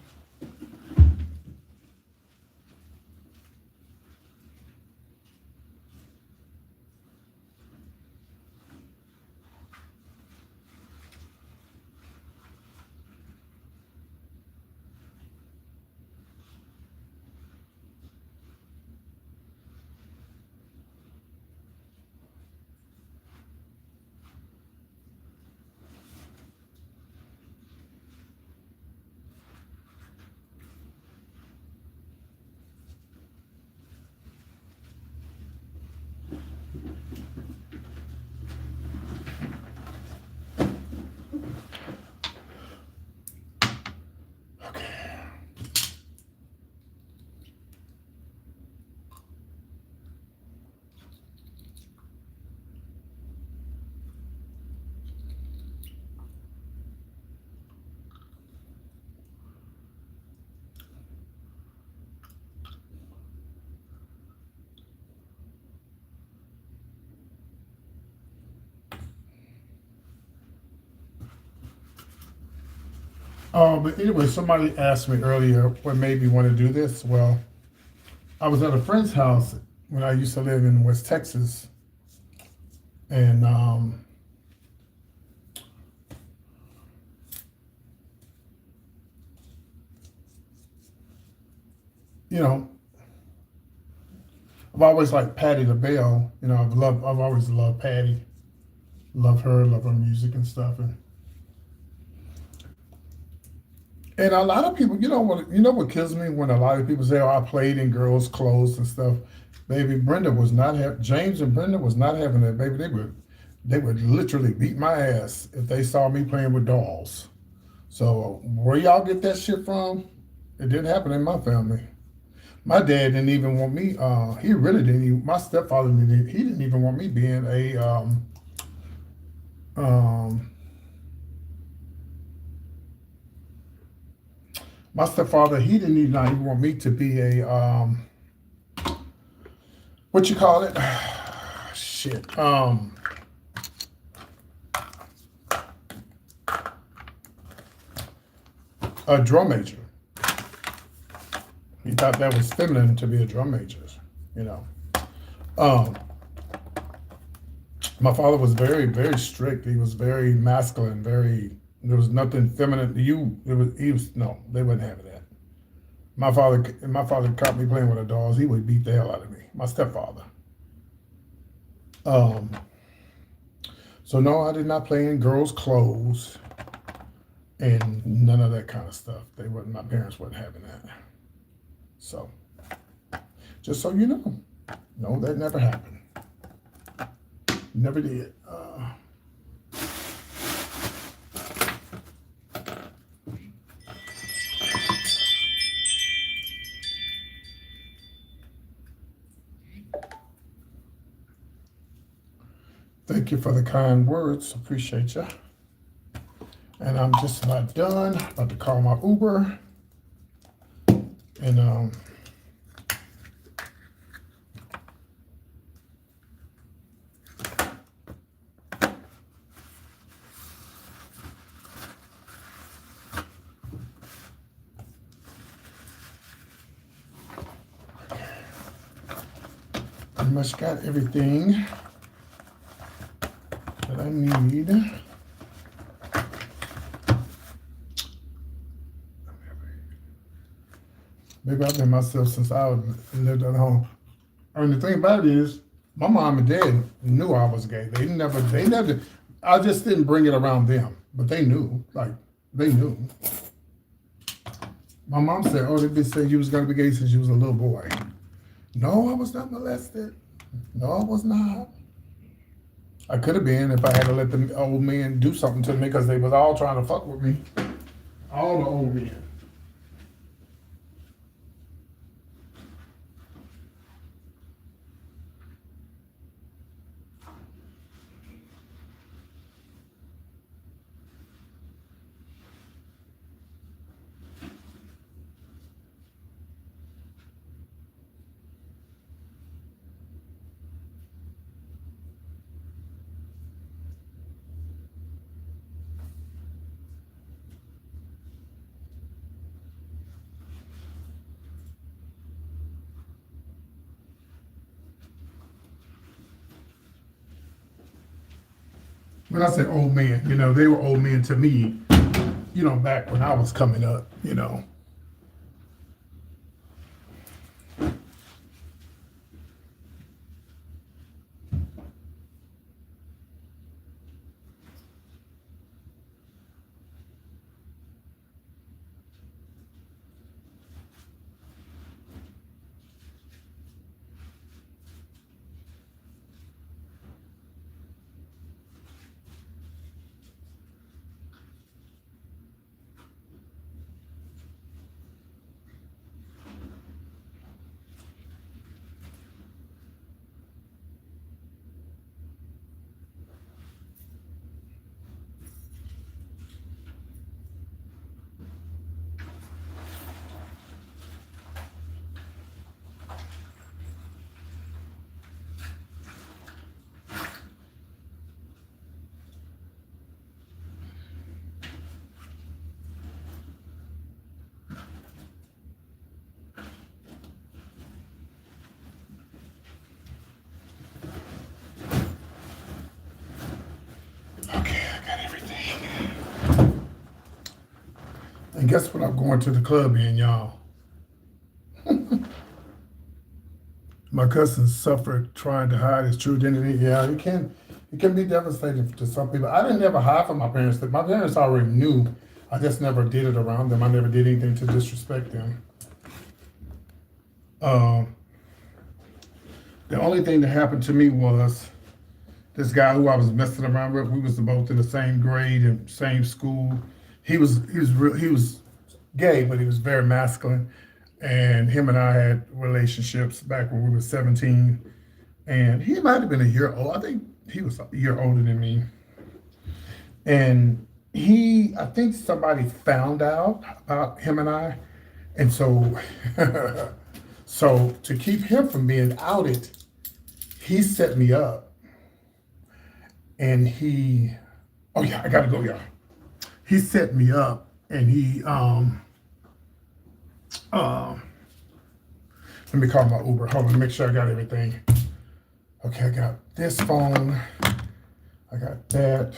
But anyway, somebody asked me earlier what made me want to do this. Well, I was at a friend's house when I used to live in West Texas, and you know, I've always liked Patti LaBelle. You know, I've always loved Patti, love her music and stuff, and a lot of people, you know what kills me when a lot of people say, "Oh, I played in girls' clothes and stuff." Baby, Brenda was not James and Brenda was not having that. Baby, they would literally beat my ass if they saw me playing with dolls. So where y'all get that shit from? It didn't happen in my family. My dad didn't even want me. He really didn't. My stepfather didn't. He didn't even want me being a my stepfather. He didn't even want me to be a what you call it? Shit. A drum major. He thought that was feminine to be a drum major, you know. My father was very, very strict. He was very masculine, there was nothing feminine. No, they wouldn't have that. My father caught me playing with the dolls, he would beat the hell out of me. My stepfather. So no, I did not play in girls' clothes and none of that kind of stuff. My parents weren't having that. So, just so you know, no, that never happened. Never did. Thank you for the kind words. Appreciate you. And I'm just about done. About to call my Uber. And pretty much got everything. need, maybe I've been myself since I lived at home. And the thing about it is, my mom and dad knew I was gay. They never, I just didn't bring it around them, but they knew, like, they knew. My mom said, oh, they been saying you was gonna be gay since you was a little boy. No, I was not molested. No, I was not. I could have been if I had to let the old men do something to me because they was all trying to fuck with me. All the old men. When I say old men, they were old men to me, back when I was coming up. Okay, I got everything. And guess what I'm going to the club in, y'all? My cousin suffered trying to hide his true identity. Yeah, it can be devastating to some people. I didn't ever hide from my parents. My parents already knew. I just never did it around them. I never did anything to disrespect them. The only thing that happened to me was this guy who I was messing around with. We was both in the same grade and same school. He was gay, but he was very masculine. And him and I had relationships back when we were 17. And he might have been a year old. I think he was a year older than me. And I think somebody found out about him and I. And so, so to keep him from being outed, he set me up. And oh yeah, I gotta go, y'all. He set me up and let me call my Uber. Hold on, make sure I got everything. Okay, I got this phone. I got that.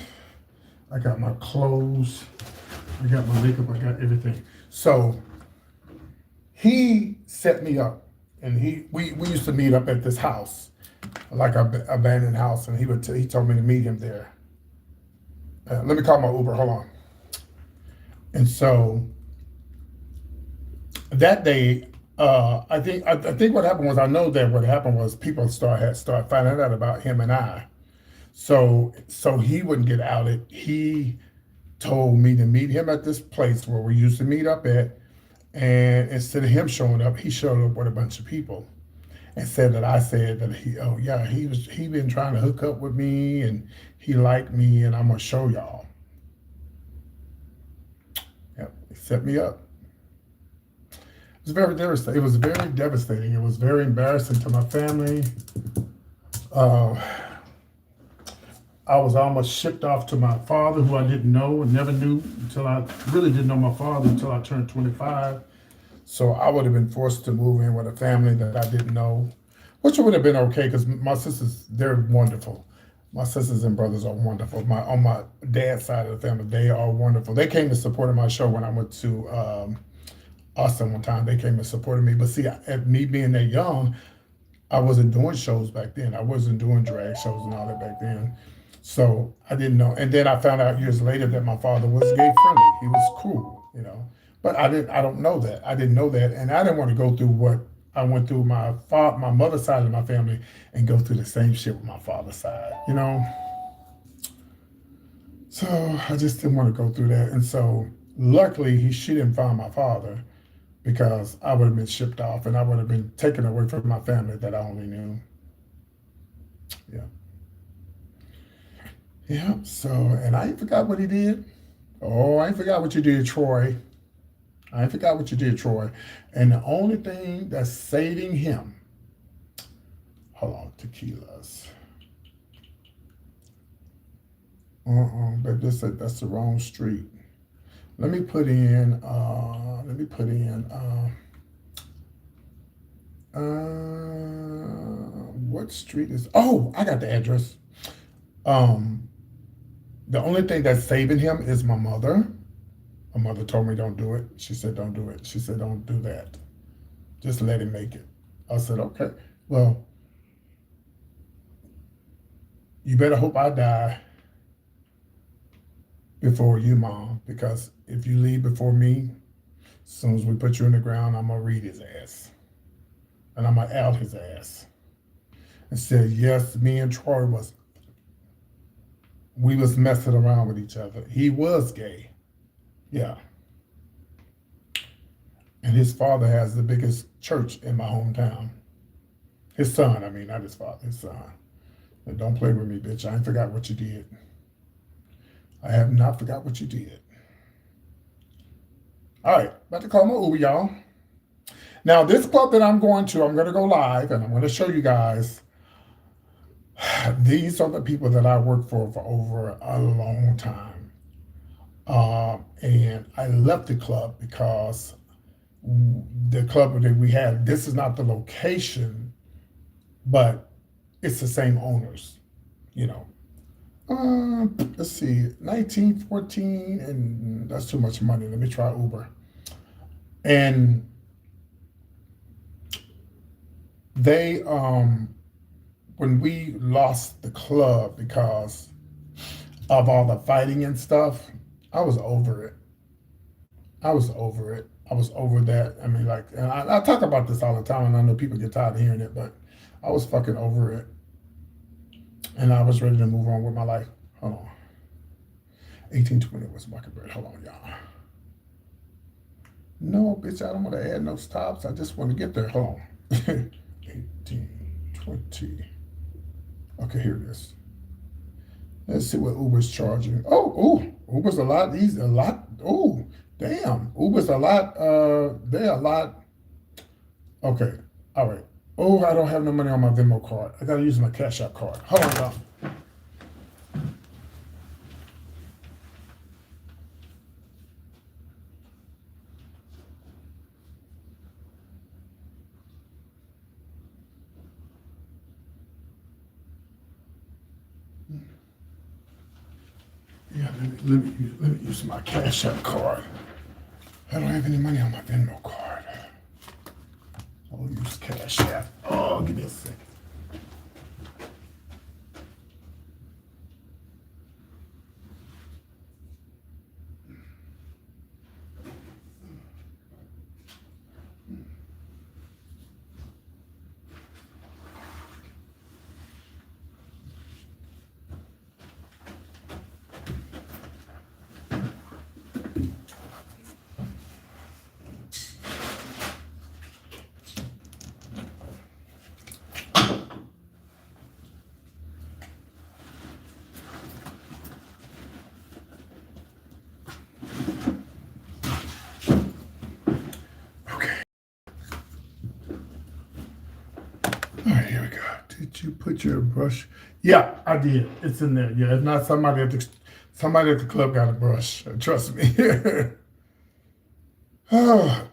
I got my clothes. I got my makeup. I got everything. So he set me up, and we used to meet up at this house, like an abandoned house, and he told me to meet him there. Let me call my Uber. Hold on. And so that day, I think what happened was, I know that what happened was people started finding out about him and I. So he wouldn't get outed. He told me to meet him at this place where we used to meet up at, and instead of him showing up, he showed up with a bunch of people, and said that I said that he been trying to hook up with me and he liked me and I'm gonna show y'all. Yep, he set me up. It was very devastating. It was very devastating. It was very embarrassing to my family. I was almost shipped off to my father, who I didn't know and never knew until I really didn't know my father until I turned 25. So I would have been forced to move in with a family that I didn't know, which would have been okay because my sisters, they're wonderful. My sisters and brothers are wonderful. On my dad's side of the family, they are wonderful. They came and supported my show when I went to Austin one time. They came and supported me. But see, at me being that young, I wasn't doing shows back then. I wasn't doing drag shows and all that back then. So I didn't know. And then I found out years later that my father was gay friendly. He was cool, you know. But I didn't. I don't know that. I didn't know that, and I didn't want to go through what I went through my mother's side of my family and go through the same shit with my father's side, you know. So I just didn't want to go through that, and so luckily she didn't find my father because I would have been shipped off and I would have been taken away from my family that I only knew. Yeah. Yeah. So, and I ain't forgot what he did. Oh, I ain't forgot what you did, Troy. I ain't forgot what you did, Troy. And the only thing that's saving him, hold on, tequilas. But that's the wrong street. Let me put in, what street is, oh, I got the address. The only thing that's saving him is my mother. My mother told me don't do it. She said don't do it. She said don't do that. Just let him make it. I said, okay. Well, you better hope I die before you, Mom, because if you leave before me, as soon as we put you in the ground, I'm going to read his ass. And I'm going to out his ass. And said, yes, me and Troy we was messing around with each other. He was gay. Yeah. And his father has the biggest church in my hometown. His son, I mean, not his father, his son. And don't play with me, bitch. I ain't forgot what you did. I have not forgot what you did. All right, about to call my Uber, y'all. Now, this club that I'm going to go live, and I'm going to show you guys. These are the people that I worked for over a long time. And I left the club because the club that we had, this is not the location, but it's the same owners, you know. Let's see, 1914, and that's too much money. Let me try Uber. And they, when we lost the club because of all the fighting and stuff, I was over it. I was over it. I was over that. I mean, like, and I talk about this all the time, and I know people get tired of hearing it, but I was fucking over it. And I was ready to move on with my life. Hold on. 1820 was market bread. Hold on, y'all. No, bitch, I don't want to add no stops. I just want to get there. Hold on. 1820. Okay, here it is. Let's see what Uber's charging. Oh, Uber's a lot easier. Oh, damn. Uber's a lot, they're a lot. Okay, all right. Oh, I don't have no money on my Venmo card. I gotta use my Cash App card. Hold on, y'all. Yeah, let me use my Cash App card. I don't have any money on my Venmo card. I'll use Cash App. Oh, give me a second. All right, here we go. Did you put your brush? Yeah, I did. It's in there. Yeah, if not, somebody at the club got a brush. Trust me. Oh.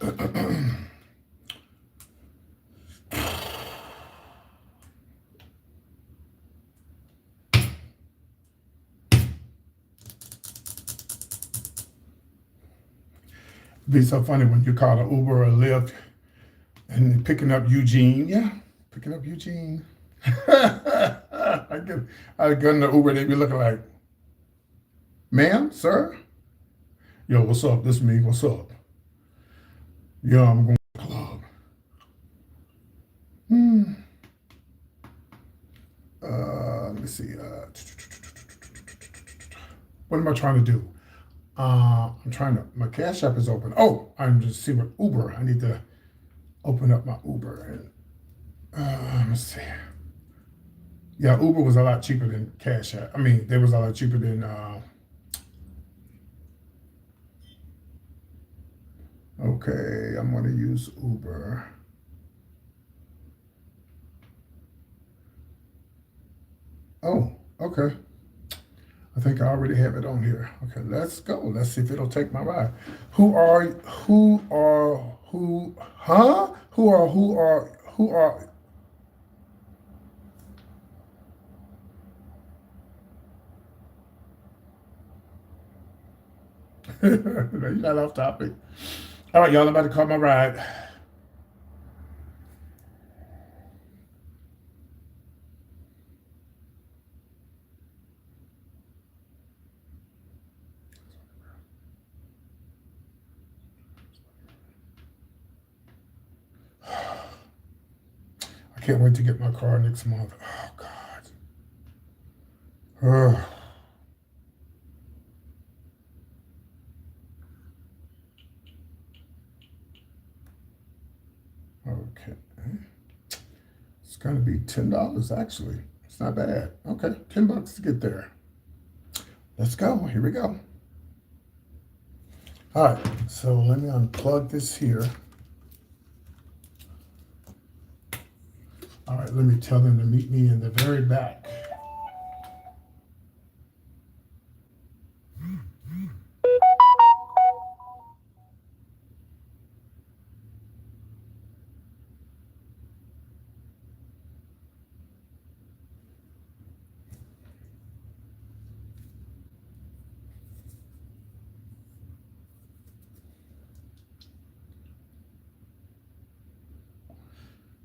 Be so funny when you call an Uber or a Lyft and picking up Eugene. Yeah, picking up Eugene. I get in the Uber, they be looking like, ma'am, sir? Yo, what's up? This is me. What's up? Yo, I'm going to the club. Let me see. What am I trying to do? I'm trying to, my Cash App is open. Oh, I'm just see what Uber. I need to open up my Uber. And let's see. Yeah, Uber was a lot cheaper than Cash App. I mean, they was a lot cheaper than, okay, I'm going to use Uber. Oh, okay. I think I already have it on here. Okay, let's go. Let's see if it'll take my ride. Who are, you're not off topic. All right, y'all, I'm about to call my ride. I can't wait to get my car next month. Oh, God. Ugh. Okay. It's going to be $10, actually. It's not bad. Okay, $10 to get there. Let's go. Here we go. All right, so let me unplug this here. All right, let me tell them to meet me in the very back.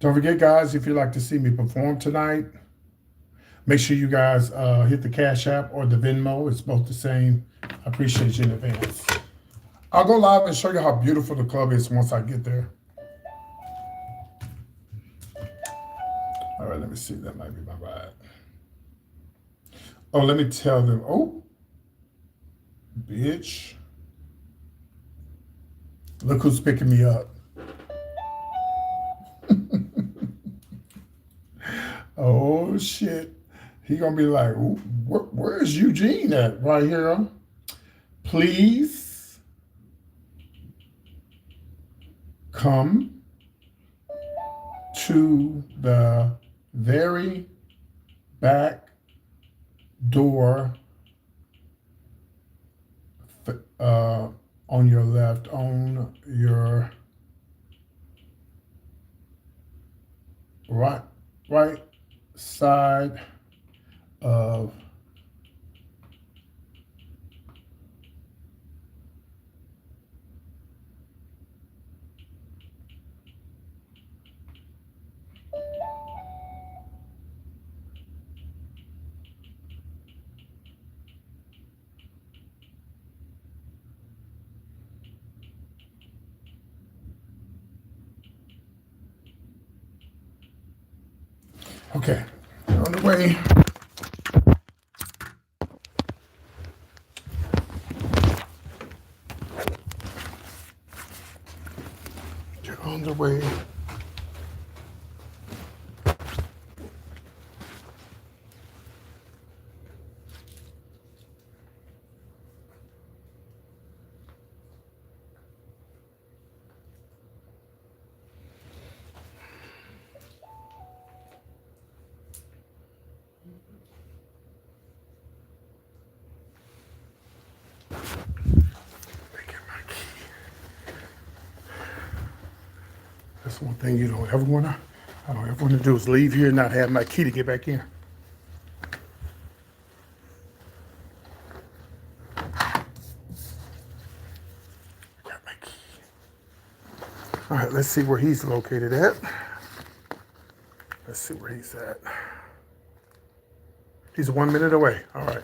Don't forget, guys, if you'd like to see me perform tonight, make sure you guys hit the Cash App or the Venmo. It's both the same. I appreciate you in advance. I'll go live and show you how beautiful the club is once I get there. All right, let me see. That might be my ride. Oh, let me tell them. Oh, bitch. Look who's picking me up. Oh, shit. He gonna be like, where's Eugene at? Right here. Please come to the very back door on your left, on your right side of okay, on the way. You're on the way. That's one thing you don't ever wanna, I don't ever wanna do is leave here and not have my key to get back in. Got my key. All right, let's see where he's located at. Let's see where he's at. He's 1 minute away. All right.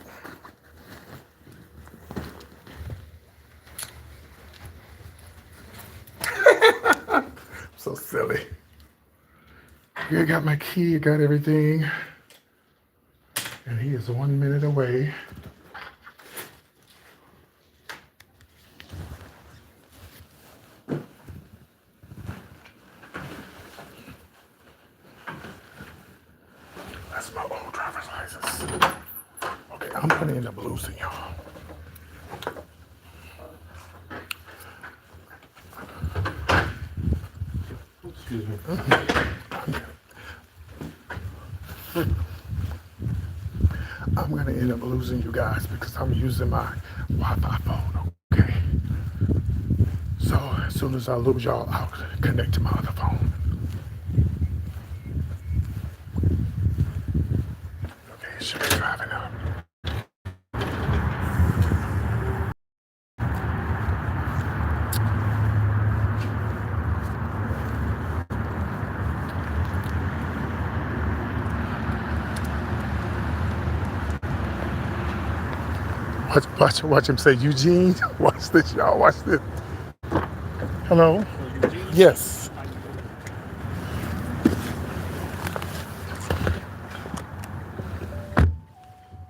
So silly. I got my key, I got everything. And he is 1 minute away. That's my old driver's license. Okay, I'm gonna end up losing y'all. Excuse me. I'm gonna end up losing you guys because I'm using my Wi-Fi phone, okay? So as soon as I lose y'all, I'll connect to my other phone. Okay, it should be driving up. Watch him say Eugene. Watch this, y'all. Watch this. Hello? Yes.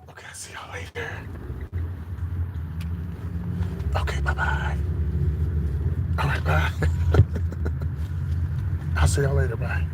Okay, I'll see y'all later. Okay, bye-bye. All right, bye. I'll see y'all later, bye.